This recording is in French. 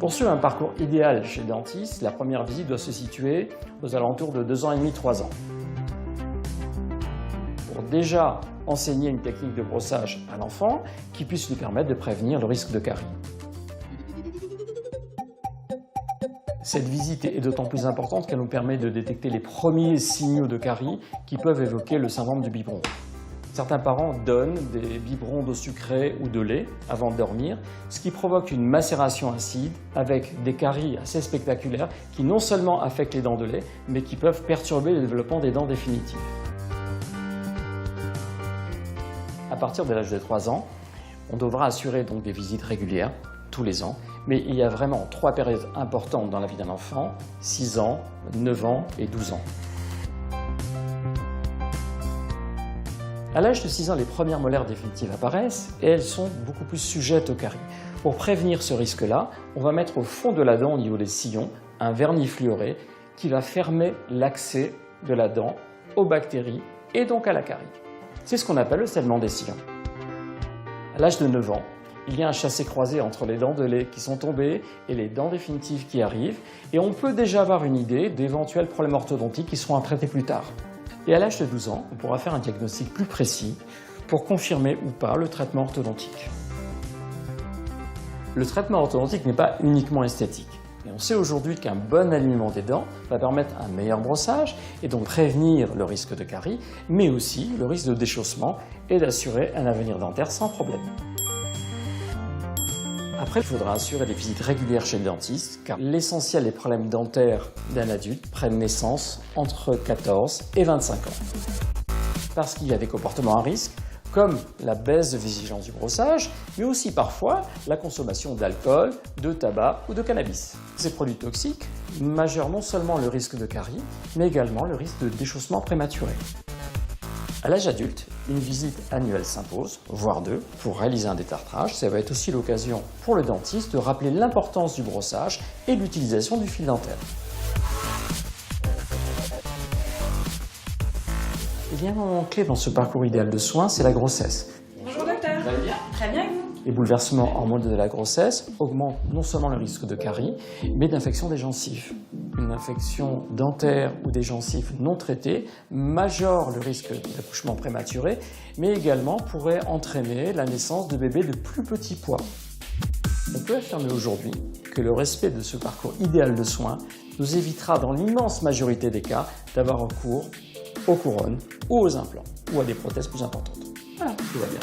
Pour suivre un parcours idéal chez le dentiste, la première visite doit se situer aux alentours de 2 ans et demi, 3 ans. Pour déjà enseigner une technique de brossage à l'enfant qui puisse lui permettre de prévenir le risque de carie. Cette visite est d'autant plus importante qu'elle nous permet de détecter les premiers signaux de carie qui peuvent évoquer le syndrome du biberon. Certains parents donnent des biberons d'eau sucrée ou de lait avant de dormir, ce qui provoque une macération acide avec des caries assez spectaculaires qui non seulement affectent les dents de lait, mais qui peuvent perturber le développement des dents définitives. À partir de l'âge de 3 ans, on devra assurer donc des visites régulières, tous les ans, mais il y a vraiment 3 périodes importantes dans la vie d'un enfant, 6 ans, 9 ans et 12 ans. À l'âge de 6 ans, les premières molaires définitives apparaissent et elles sont beaucoup plus sujettes aux caries. Pour prévenir ce risque-là, on va mettre au fond de la dent, au niveau des sillons, un vernis fluoré qui va fermer l'accès de la dent aux bactéries et donc à la carie. C'est ce qu'on appelle le scellement des sillons. À l'âge de 9 ans, il y a un chassé-croisé entre les dents de lait qui sont tombées et les dents définitives qui arrivent, et on peut déjà avoir une idée d'éventuels problèmes orthodontiques qui seront à traiter plus tard. Et à l'âge de 12 ans, on pourra faire un diagnostic plus précis pour confirmer ou pas le traitement orthodontique. Le traitement orthodontique n'est pas uniquement esthétique. Et on sait aujourd'hui qu'un bon alignement des dents va permettre un meilleur brossage et donc prévenir le risque de carie, mais aussi le risque de déchaussement et d'assurer un avenir dentaire sans problème. Après, il faudra assurer des visites régulières chez le dentiste, car l'essentiel des problèmes dentaires d'un adulte prennent naissance entre 14 et 25 ans. Parce qu'il y a des comportements à risque, comme la baisse de vigilance du brossage, mais aussi parfois la consommation d'alcool, de tabac ou de cannabis. Ces produits toxiques majeurent non seulement le risque de carie, mais également le risque de déchaussement prématuré. À l'âge adulte, une visite annuelle s'impose, voire 2, pour réaliser un détartrage. Ça va être aussi l'occasion pour le dentiste de rappeler l'importance du brossage et l'utilisation du fil dentaire. Il y a un moment clé dans ce parcours idéal de soins, c'est la grossesse. Bonjour docteur. Vous allez bien ? Très bien et vous ? Les bouleversements hormonaux de la grossesse augmentent non seulement le risque de carie, mais d'infection des gencives. Une infection dentaire ou des gencives non traitées majore le risque d'accouchement prématuré, mais également pourrait entraîner la naissance de bébés de plus petit poids. On peut affirmer aujourd'hui que le respect de ce parcours idéal de soins nous évitera dans l'immense majorité des cas d'avoir recours aux couronnes ou aux implants ou à des prothèses plus importantes. Voilà, tout va bien.